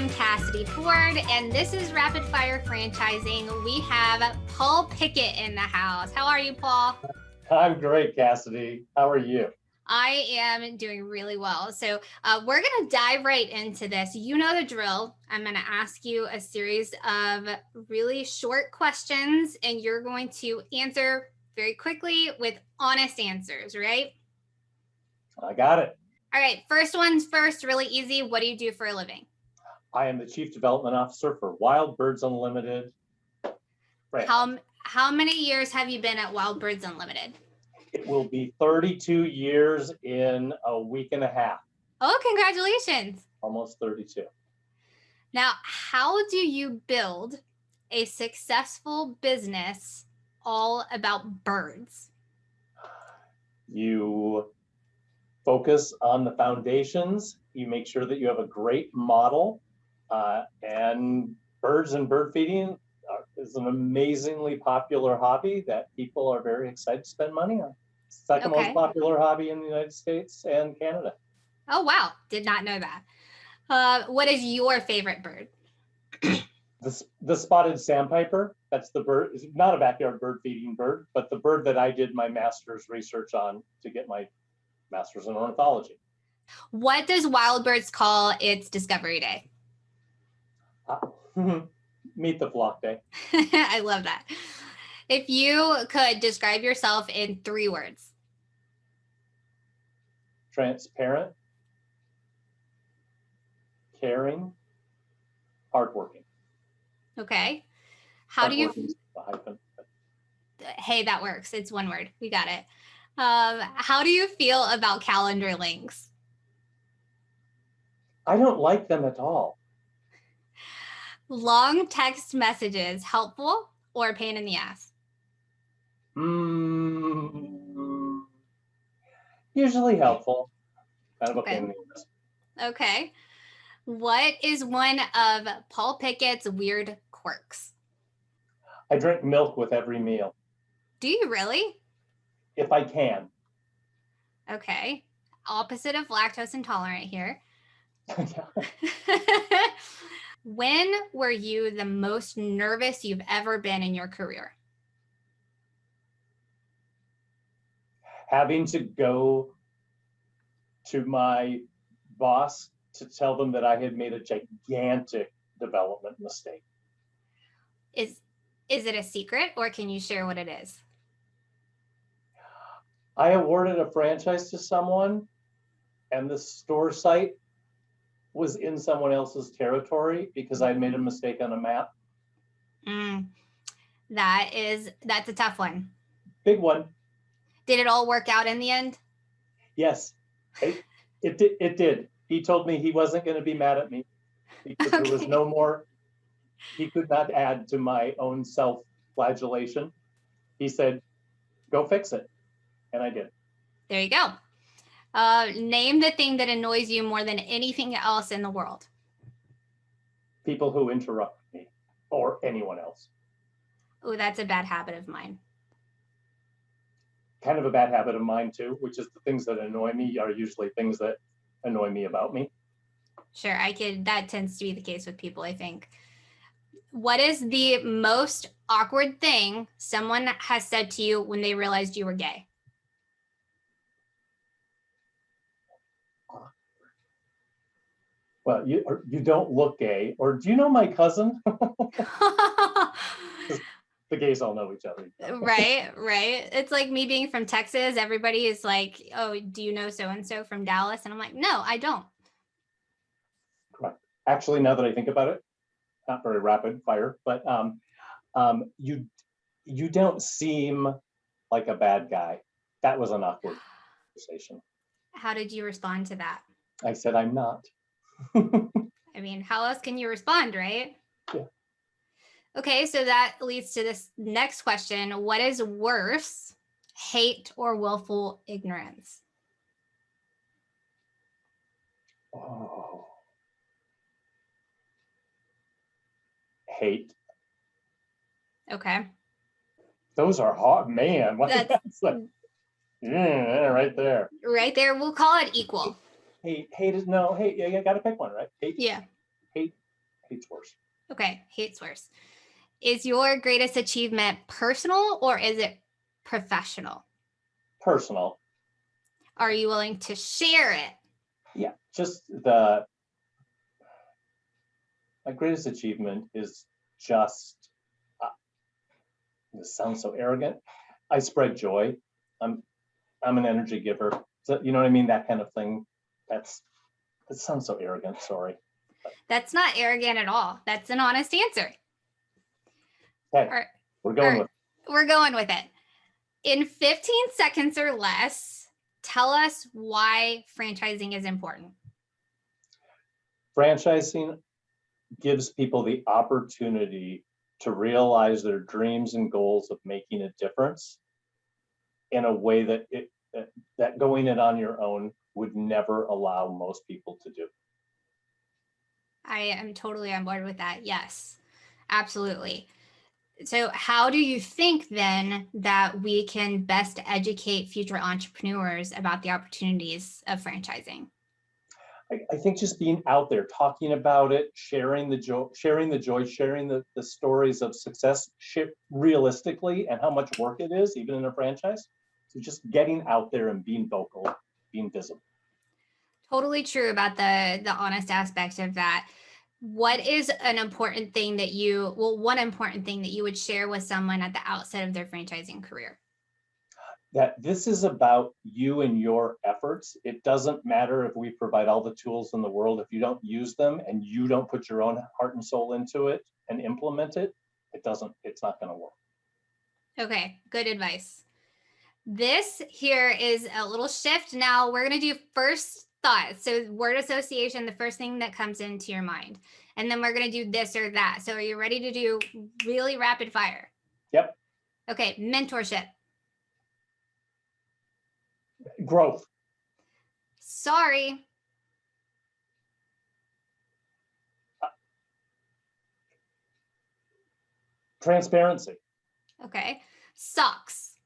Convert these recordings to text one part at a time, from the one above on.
am Cassidy Ford, and this is Rapid Fire Franchising. We have Paul Pickett in the house. How are you, Paul? I'm great, Cassidy. How are you? I am doing really well. So we're going to dive right into this. You know the drill. I'm going to ask you a series of really short questions, and you're going to answer very quickly with honest answers, right? I got it. All right. First one's first, really easy. What do you do for a living? I am the Chief Development Officer for Wild Birds Unlimited. How many years have you been at Wild Birds Unlimited? It will be 32 years in a week and a half. Oh, congratulations. Almost 32. Now, how do you build a successful business all about birds? You focus on the foundations. You make sure that you have a great model, and birds and bird feeding is an amazingly popular hobby that people are very excited to spend money on. Second most popular hobby in the United States and Canada. Oh, wow. Did not know that. What is your favorite bird? The spotted sandpiper. That's the bird. It's not a backyard bird feeding bird, but the bird that I did my master's research on to get my master's in ornithology. What does Wild Birds call its Discovery Day? Meet the flock day. I love that. If you could describe yourself in 3 words. Transparent, caring, hardworking. Okay. How do you... Hey, that works. It's 1 word. We got it. How do you feel about calendar links? I don't like them at all. Long text messages, helpful or a pain in the ass? Usually helpful. Kind of a pain in the ass. Okay. What is one of Paul Pickett's weird quirks? I drink milk with every meal. Do you really? If I can. Okay. Opposite of lactose intolerant here. When were you the most nervous you've ever been in your career? Having to go to my boss to tell them that I had made a gigantic development mistake. Is it a secret, or can you share what it is? I awarded a franchise to someone, and the store site was in someone else's territory because I'd made a mistake on a map. That's a tough one. Big one. Did it all work out in the end? Yes, it did. He told me he wasn't going to be mad at me because there was no more. He could not add to my own self-flagellation. He said, go fix it. And I did. There you go. Name the thing that annoys you more than anything else in the world. People who interrupt me or anyone else. Oh, that's a bad habit of mine. Kind of a bad habit of mine too, which is the things that annoy me are usually things that annoy me about me. Sure, that tends to be the case with people, I think. What is the most awkward thing someone has said to you when they realized you were gay? Well, you don't look gay, or do you know my cousin? The gays all know each other. Right. It's like me being from Texas. Everybody is like, oh, do you know so-and-so from Dallas? And I'm like, no, I don't. Correct. Actually, now that I think about it, not very rapid fire, but you don't seem like a bad guy. That was an awkward conversation. How did you respond to that? I said, I'm not. I mean, how else can you respond, right? Yeah. Okay, so that leads to this next question. What is worse, hate or willful ignorance? Oh. Hate. Okay. Those are hard, man. That's like, yeah, right there. Right there. We'll call it equal. Hate is no. Hate. You got to pick one, right? Hate. Yeah. Hate Hate's worse. Okay, hate's worse. Is your greatest achievement personal or is it professional? Personal. Are you willing to share it? Yeah, my greatest achievement is just, this sounds so arrogant. I spread joy. I'm an energy giver. So, you know what I mean? That kind of thing. That sounds so arrogant. Sorry. That's not arrogant at all. That's an honest answer. Okay, Right. we're going with it. In 15 seconds or less, tell us why franchising is important. Franchising gives people the opportunity to realize their dreams and goals of making a difference in a way that going it on your own would never allow most people to do. I am totally on board with that. Yes, absolutely. So how do you think then that we can best educate future entrepreneurs about the opportunities of franchising? I think just being out there, talking about it, sharing the joy, sharing the stories of success realistically and how much work it is, even in a franchise. So just getting out there and being vocal, being visible. Totally true about the honest aspect of that. What is an important thing that one important thing that you would share with someone at the outset of their franchising career? That this is about you and your efforts. It doesn't matter if we provide all the tools in the world. If you don't use them and you don't put your own heart and soul into it and implement it, it's not going to work. Okay, good advice. This here is a little shift. Now we're going to do first thoughts. So word association, the first thing that comes into your mind. And then we're going to do this or that. So are you ready to do really rapid fire? Yep. Okay, mentorship. Growth. Sorry. Transparency. Okay. Socks.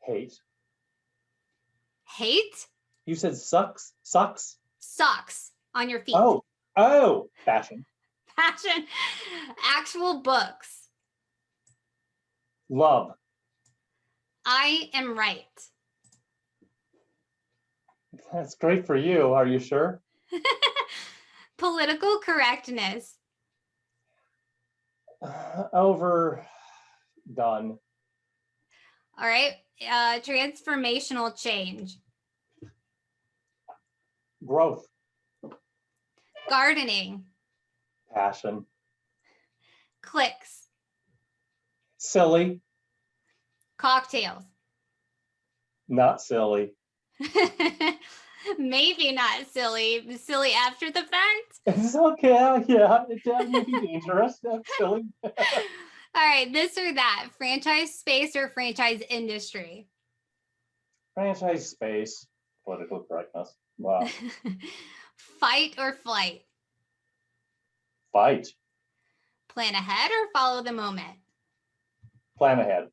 Hate. Hate? You said sucks? Sucks? Socks on your feet. Oh, fashion. Passion. Actual books. Love. I am right. That's great for you. Are you sure? Political correctness. Overdone. All right. Transformational change. Growth. Gardening. Passion. Clicks. Silly. Cocktails. Not silly. Maybe not silly. Silly after the fact. It's okay. Yeah, it may be dangerous. That's silly. All right, this or that. Franchise space or franchise industry? Franchise space. Political correctness. Wow. Fight or flight? Fight. Plan ahead or follow the moment? Plan ahead.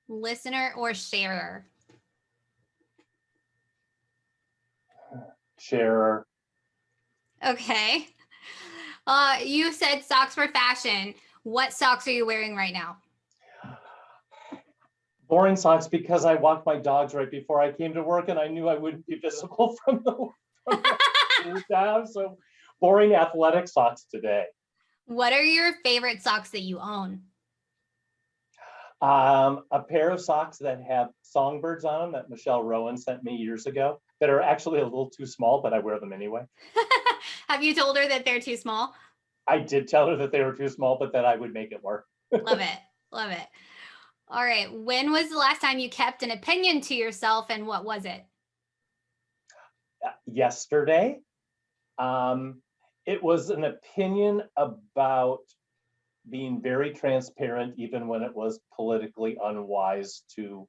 Listener or sharer? Sharer. Okay. You said socks for fashion. What socks are you wearing right now? Boring socks because I walked my dogs right before I came to work and I knew I wouldn't be visible from the down. So boring athletic socks today. What are your favorite socks that you own? A pair of socks that have songbirds on them that Michelle Rowan sent me years ago that are actually a little too small, but I wear them anyway. Have you told her that they're too small? I did tell her that they were too small, but that I would make it work. Love it. Love it. All right. When was the last time you kept an opinion to yourself and what was it? Yesterday. It was an opinion about being very transparent, even when it was politically unwise to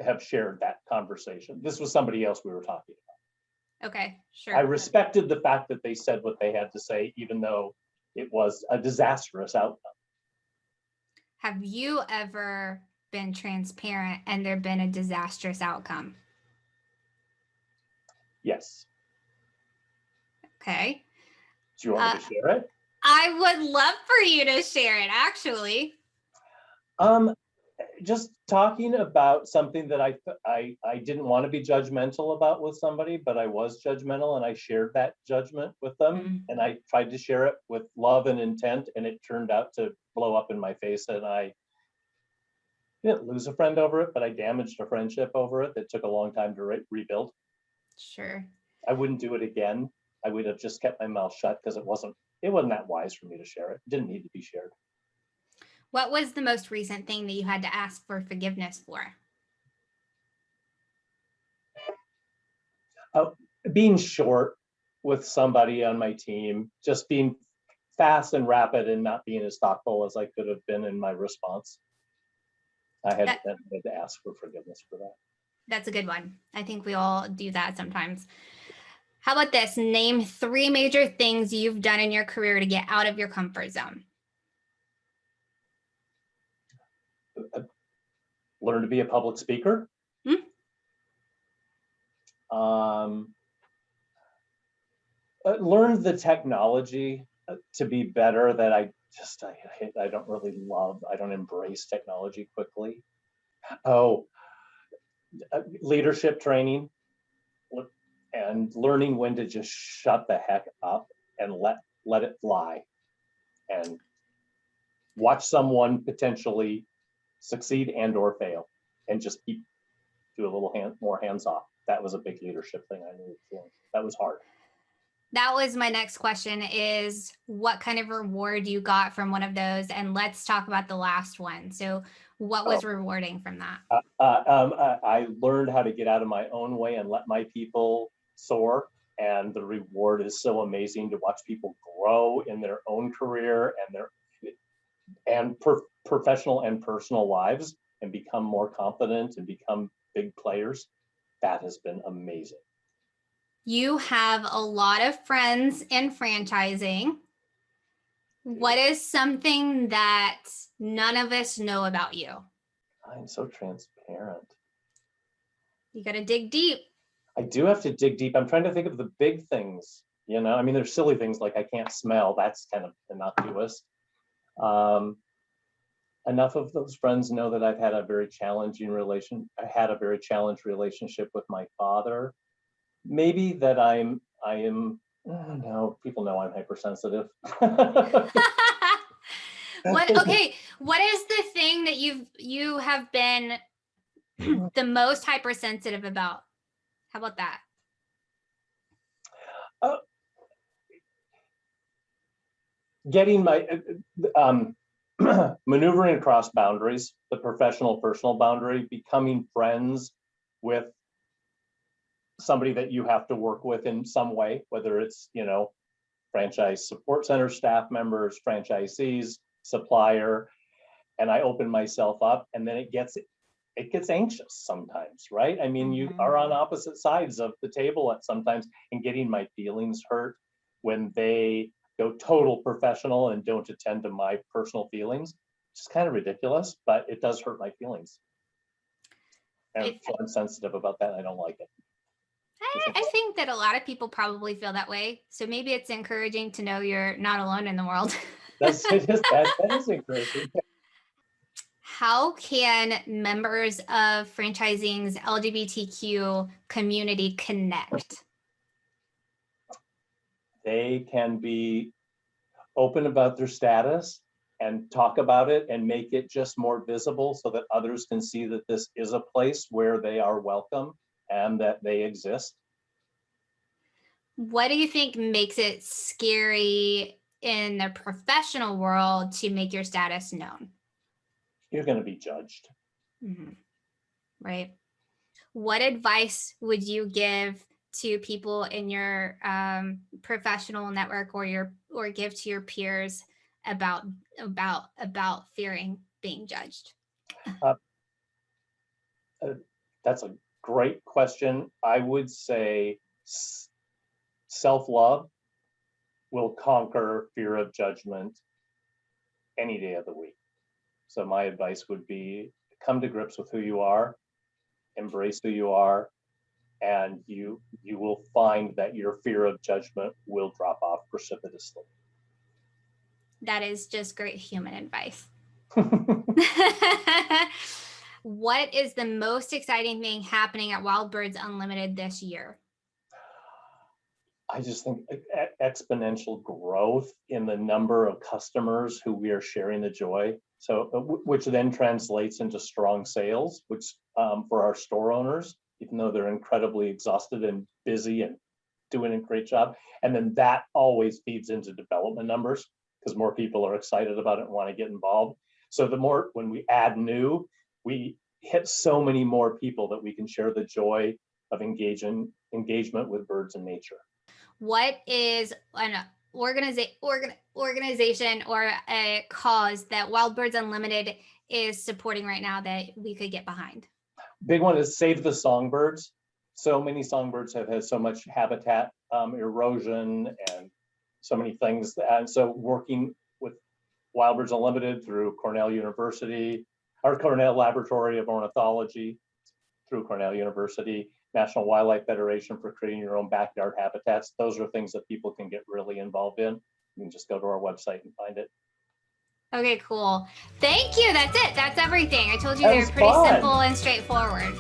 have shared that conversation. This was somebody else we were talking about. Okay, sure. I respected the fact that they said what they had to say, even though it was a disastrous outcome. Have you ever been transparent and there been a disastrous outcome? Yes. Okay. Do you want me to share it? I would love for you to share it, actually. Just talking about something that I didn't want to be judgmental about with somebody, but I was judgmental, and I shared that judgment with them, and I tried to share it with love and intent, and it turned out to blow up in my face, and I didn't lose a friend over it, but I damaged a friendship over it that took a long time to rebuild. Sure. I wouldn't do it again. I would have just kept my mouth shut because it wasn't that wise for me to share it. It didn't need to be shared. What was the most recent thing that you had to ask for forgiveness for? Being short with somebody on my team, just being fast and rapid and not being as thoughtful as I could have been in my response. I had to ask for forgiveness for that. That's a good one. I think we all do that sometimes. How about this? Name 3 major things you've done in your career to get out of your comfort zone. Learn to be a public speaker. Learn the technology to be better that I don't really love. I don't embrace technology quickly. Leadership training and learning when to just shut the heck up and let it fly and watch someone potentially succeed and or fail and just do a little more hands off. That was a big leadership thing I needed to do. That was hard. That was my next question, is what kind of reward you got from one of those? And let's talk about the last one. So what was rewarding from that? I learned how to get out of my own way and let my people soar. And the reward is so amazing to watch people grow in their own career and professional and personal lives and become more confident and become big players. That has been amazing. You have a lot of friends in franchising. What is something that none of us know about you? I'm so transparent. You got to dig deep. I do have to dig deep. I'm trying to think of the big things, I mean, there's silly things like I can't smell. That's kind of innocuous. Enough of those friends know that I've had a very challenging relationship with my father. Maybe that I am, no, people know I'm hypersensitive. What is the thing that you have been the most hypersensitive about? How about that? Getting my maneuvering across boundaries, the professional personal boundary, becoming friends with somebody that you have to work with in some way, whether it's franchise support center staff members, franchisees, supplier, and I open myself up, and then it gets anxious sometimes, right? I mean, you are on opposite sides of the table at sometimes, and getting my feelings hurt when they go total professional and don't attend to my personal feelings. It's kind of ridiculous, but it does hurt my feelings. And I'm sensitive about that. I don't like it. I think that a lot of people probably feel that way. So maybe it's encouraging to know you're not alone in the world. That is encouraging. How can members of franchising's LGBTQ community connect? They can be open about their status and talk about it and make it just more visible so that others can see that this is a place where they are welcome and that they exist. What do you think makes it scary in the professional world to make your status known? You're going to be judged. Right. What advice would you give to people in your professional network or give to your peers about fearing being judged? That's a great question. I would say self-love will conquer fear of judgment any day of the week. So my advice would be come to grips with who you are, embrace who you are, and you will find that your fear of judgment will drop off precipitously. That is just great human advice. What is the most exciting thing happening at Wild Birds Unlimited this year? I just think exponential growth in the number of customers who we are sharing the joy. So, which then translates into strong sales, which for our store owners, even though they're incredibly exhausted and busy and doing a great job. And then that always feeds into development numbers because more people are excited about it and want to get involved. So the more, when we add new, we hit so many more people that we can share the joy of engagement with birds and nature. What is an organization or a cause that Wild Birds Unlimited is supporting right now that we could get behind? Big one is Save the Songbirds. So many songbirds have had so much habitat erosion and so many things. And so working with Wild Birds Unlimited through Cornell University, our Cornell Laboratory of Ornithology through Cornell University, National Wildlife Federation for creating your own backyard habitats. Those are things that people can get really involved in. You can just go to our website and find it. Okay, cool. Thank you. That's it. That's everything. I told you they were pretty simple and straightforward.